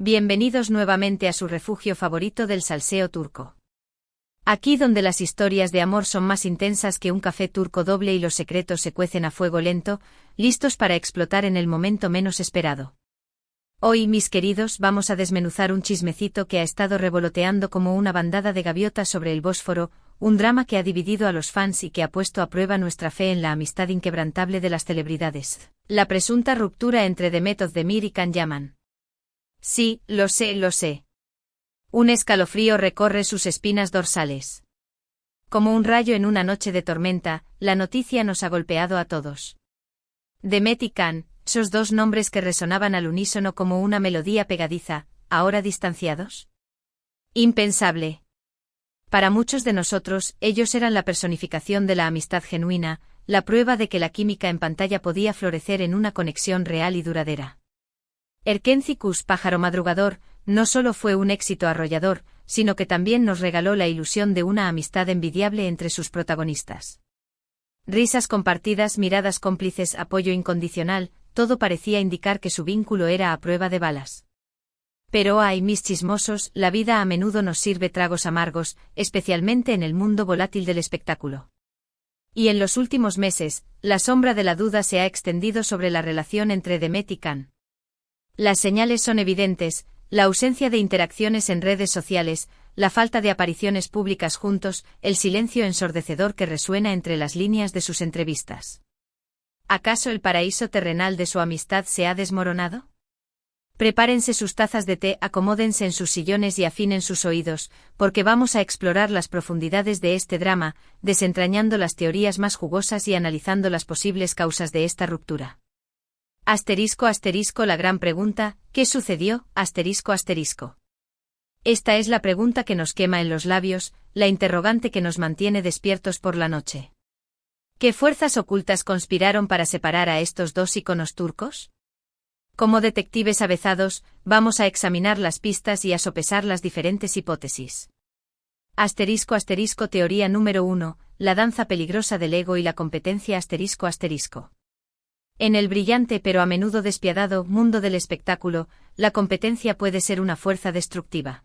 Bienvenidos nuevamente a su refugio favorito del salseo turco. Aquí donde las historias de amor son más intensas que un café turco doble y los secretos se cuecen a fuego lento, listos para explotar en el momento menos esperado. Hoy, mis queridos, vamos a desmenuzar un chismecito que ha estado revoloteando como una bandada de gaviotas sobre el Bósforo, un drama que ha dividido a los fans y que ha puesto a prueba nuestra fe en la amistad inquebrantable de las celebridades. La presunta ruptura entre Demet Özdemir y Can Yaman. Sí, lo sé. Un escalofrío recorre sus espinas dorsales. Como un rayo en una noche de tormenta, la noticia nos ha golpeado a todos. Demet y Can, esos dos nombres que resonaban al unísono como una melodía pegadiza, ¿ahora distanciados? Impensable. Para muchos de nosotros, ellos eran la personificación de la amistad genuina, la prueba de que la química en pantalla podía florecer en una conexión real y duradera. Erkenci Pájaro Madrugador, no solo fue un éxito arrollador, sino que también nos regaló la ilusión de una amistad envidiable entre sus protagonistas. Risas compartidas, miradas cómplices, apoyo incondicional, todo parecía indicar que su vínculo era a prueba de balas. Pero ay, mis chismosos, la vida a menudo nos sirve tragos amargos, especialmente en el mundo volátil del espectáculo. Y en los últimos meses, la sombra de la duda se ha extendido sobre la relación entre Demet y Can. Las señales son evidentes, la ausencia de interacciones en redes sociales, la falta de apariciones públicas juntos, el silencio ensordecedor que resuena entre las líneas de sus entrevistas. ¿Acaso el paraíso terrenal de su amistad se ha desmoronado? Prepárense sus tazas de té, acomódense en sus sillones y afinen sus oídos, porque vamos a explorar las profundidades de este drama, desentrañando las teorías más jugosas y analizando las posibles causas de esta ruptura. ***, la gran pregunta, ¿qué sucedió? ***. Esta es la pregunta que nos quema en los labios, la interrogante que nos mantiene despiertos por la noche. ¿Qué fuerzas ocultas conspiraron para separar a estos dos íconos turcos? Como detectives avezados, vamos a examinar las pistas y a sopesar las diferentes hipótesis. ***, teoría número 1, la danza peligrosa del ego y la competencia ***. En el brillante pero a menudo despiadado mundo del espectáculo, la competencia puede ser una fuerza destructiva.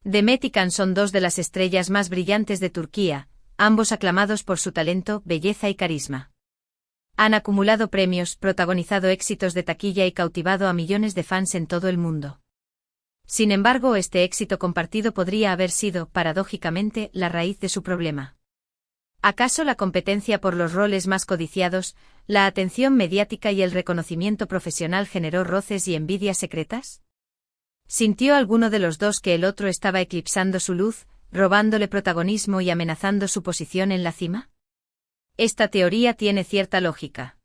Demet y Can son dos de las estrellas más brillantes de Turquía, ambos aclamados por su talento, belleza y carisma. Han acumulado premios, protagonizado éxitos de taquilla y cautivado a millones de fans en todo el mundo. Sin embargo, este éxito compartido podría haber sido, paradójicamente, la raíz de su problema. ¿Acaso la competencia por los roles más codiciados, la atención mediática y el reconocimiento profesional generó roces y envidias secretas? ¿Sintió alguno de los dos que el otro estaba eclipsando su luz, robándole protagonismo y amenazando su posición en la cima? Esta teoría tiene cierta lógica.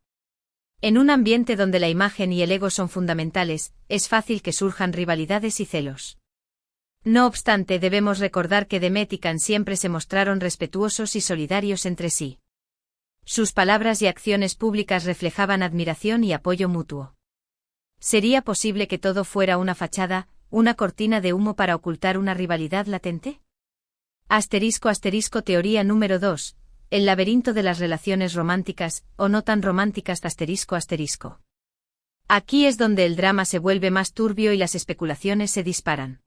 En un ambiente donde la imagen y el ego son fundamentales, es fácil que surjan rivalidades y celos. No obstante, debemos recordar que Demet y Can siempre se mostraron respetuosos y solidarios entre sí. Sus palabras y acciones públicas reflejaban admiración y apoyo mutuo. ¿Sería posible que todo fuera una fachada, una cortina de humo para ocultar una rivalidad latente? ***, teoría número 2, el laberinto de las relaciones románticas, o no tan románticas ***. Aquí es donde el drama se vuelve más turbio y las especulaciones se disparan.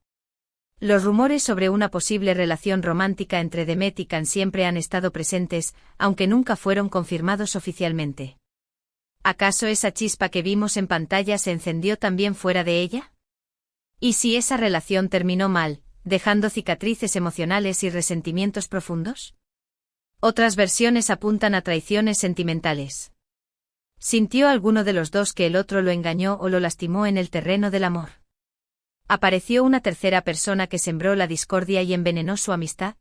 Los rumores sobre una posible relación romántica entre Demet y Can siempre han estado presentes, aunque nunca fueron confirmados oficialmente. ¿Acaso esa chispa que vimos en pantalla se encendió también fuera de ella? ¿Y si esa relación terminó mal, dejando cicatrices emocionales y resentimientos profundos? Otras versiones apuntan a traiciones sentimentales. ¿Sintió alguno de los dos que el otro lo engañó o lo lastimó en el terreno del amor? ¿Apareció una tercera persona que sembró la discordia y envenenó su amistad?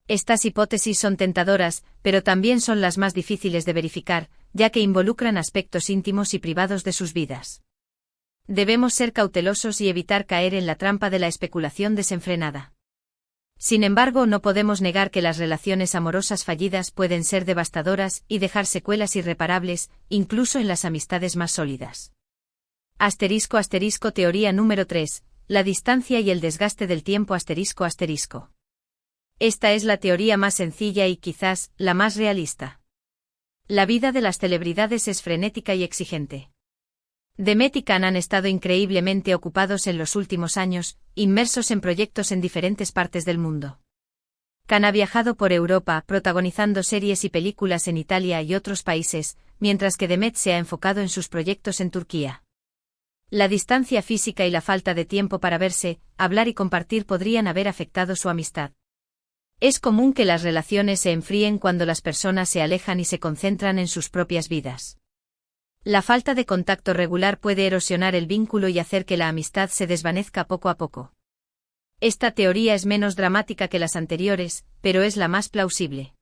Estas hipótesis son tentadoras, pero también son las más difíciles de verificar, ya que involucran aspectos íntimos y privados de sus vidas. Debemos ser cautelosos y evitar caer en la trampa de la especulación desenfrenada. Sin embargo, no podemos negar que las relaciones amorosas fallidas pueden ser devastadoras y dejar secuelas irreparables, incluso en las amistades más sólidas. ***, teoría número 3, la distancia y el desgaste del tiempo ***. Esta es la teoría más sencilla y quizás la más realista. La vida de las celebridades es frenética y exigente. Demet y Can han estado increíblemente ocupados en los últimos años, inmersos en proyectos en diferentes partes del mundo. Can ha viajado por Europa, protagonizando series y películas en Italia y otros países, mientras que Demet se ha enfocado en sus proyectos en Turquía. La distancia física y la falta de tiempo para verse, hablar y compartir podrían haber afectado su amistad. Es común que las relaciones se enfríen cuando las personas se alejan y se concentran en sus propias vidas. La falta de contacto regular puede erosionar el vínculo y hacer que la amistad se desvanezca poco a poco. Esta teoría es menos dramática que las anteriores, pero es la más plausible.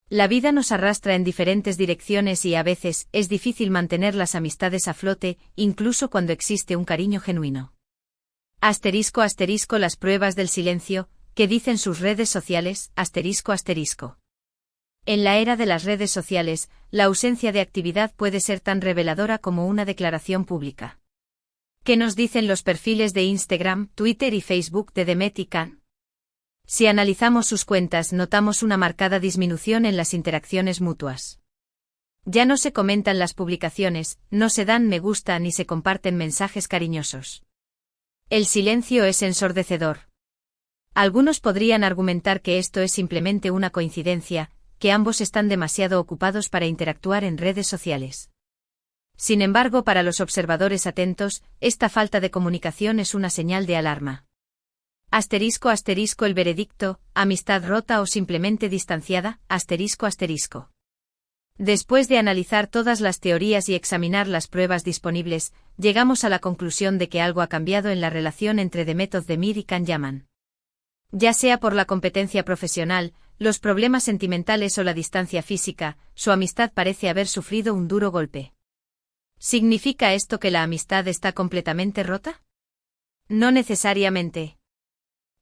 La vida nos arrastra en diferentes direcciones y a veces es difícil mantener las amistades a flote, incluso cuando existe un cariño genuino. ***, las pruebas del silencio, que dicen sus redes sociales, ***. En la era de las redes sociales, la ausencia de actividad puede ser tan reveladora como una declaración pública. ¿Qué nos dicen los perfiles de Instagram, Twitter y Facebook de Demet y Can? Si analizamos sus cuentas, notamos una marcada disminución en las interacciones mutuas. Ya no se comentan las publicaciones, no se dan me gusta ni se comparten mensajes cariñosos. El silencio es ensordecedor. Algunos podrían argumentar que esto es simplemente una coincidencia, que ambos están demasiado ocupados para interactuar en redes sociales. Sin embargo, para los observadores atentos, esta falta de comunicación es una señal de alarma. ***, el veredicto, amistad rota o simplemente distanciada, ***. Después de analizar todas las teorías y examinar las pruebas disponibles, llegamos a la conclusión de que algo ha cambiado en la relación entre Demet Özdemir y Can Yaman. Ya sea por la competencia profesional, los problemas sentimentales o la distancia física, su amistad parece haber sufrido un duro golpe. ¿Significa esto que la amistad está completamente rota? No necesariamente.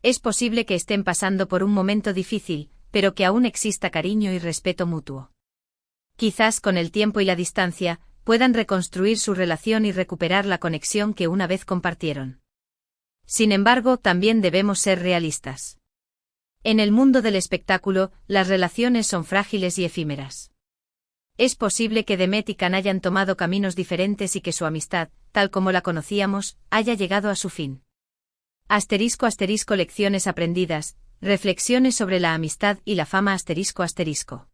Es posible que estén pasando por un momento difícil, pero que aún exista cariño y respeto mutuo. Quizás con el tiempo y la distancia, puedan reconstruir su relación y recuperar la conexión que una vez compartieron. Sin embargo, también debemos ser realistas. En el mundo del espectáculo, las relaciones son frágiles y efímeras. Es posible que Demet y Can hayan tomado caminos diferentes y que su amistad, tal como la conocíamos, haya llegado a su fin. ***, lecciones aprendidas, reflexiones sobre la amistad y la fama ***.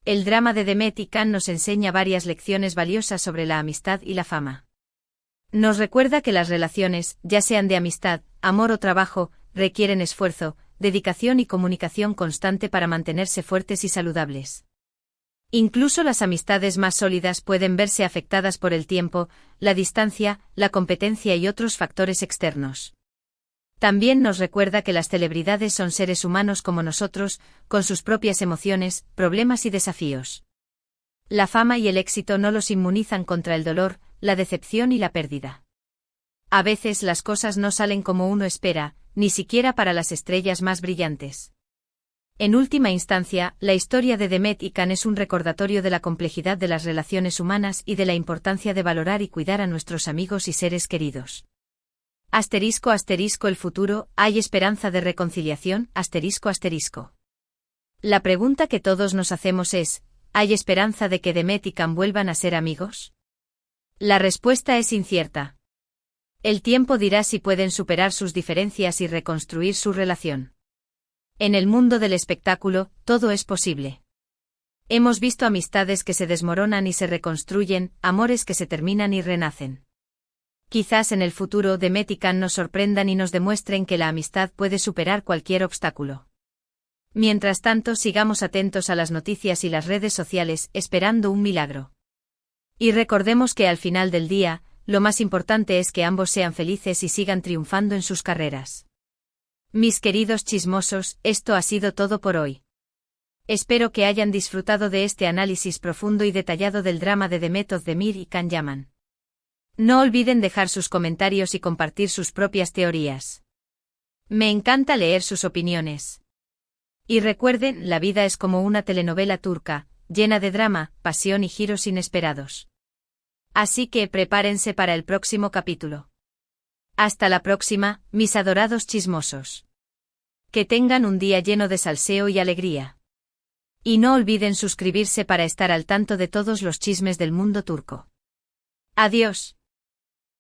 El drama de Demet y Can nos enseña varias lecciones valiosas sobre la amistad y la fama. Nos recuerda que las relaciones, ya sean de amistad, amor o trabajo, requieren esfuerzo, dedicación y comunicación constante para mantenerse fuertes y saludables. Incluso las amistades más sólidas pueden verse afectadas por el tiempo, la distancia, la competencia y otros factores externos. También nos recuerda que las celebridades son seres humanos como nosotros, con sus propias emociones, problemas y desafíos. La fama y el éxito no los inmunizan contra el dolor, la decepción y la pérdida. A veces las cosas no salen como uno espera, ni siquiera para las estrellas más brillantes. En última instancia, la historia de Demet y Can es un recordatorio de la complejidad de las relaciones humanas y de la importancia de valorar y cuidar a nuestros amigos y seres queridos. ***, el futuro, ¿hay esperanza de reconciliación? ***. La pregunta que todos nos hacemos es, ¿hay esperanza de que Demet y Can vuelvan a ser amigos? La respuesta es incierta. El tiempo dirá si pueden superar sus diferencias y reconstruir su relación. En el mundo del espectáculo, todo es posible. Hemos visto amistades que se desmoronan y se reconstruyen, amores que se terminan y renacen. Quizás en el futuro Demet y Can nos sorprendan y nos demuestren que la amistad puede superar cualquier obstáculo. Mientras tanto, sigamos atentos a las noticias y las redes sociales, esperando un milagro. Y recordemos que al final del día, lo más importante es que ambos sean felices y sigan triunfando en sus carreras. Mis queridos chismosos, esto ha sido todo por hoy. Espero que hayan disfrutado de este análisis profundo y detallado del drama de Demet Özdemir y Can Yaman. No olviden dejar sus comentarios y compartir sus propias teorías. Me encanta leer sus opiniones. Y recuerden, la vida es como una telenovela turca, llena de drama, pasión y giros inesperados. Así que prepárense para el próximo capítulo. Hasta la próxima, mis adorados chismosos. Que tengan un día lleno de salseo y alegría. Y no olviden suscribirse para estar al tanto de todos los chismes del mundo turco. Adiós.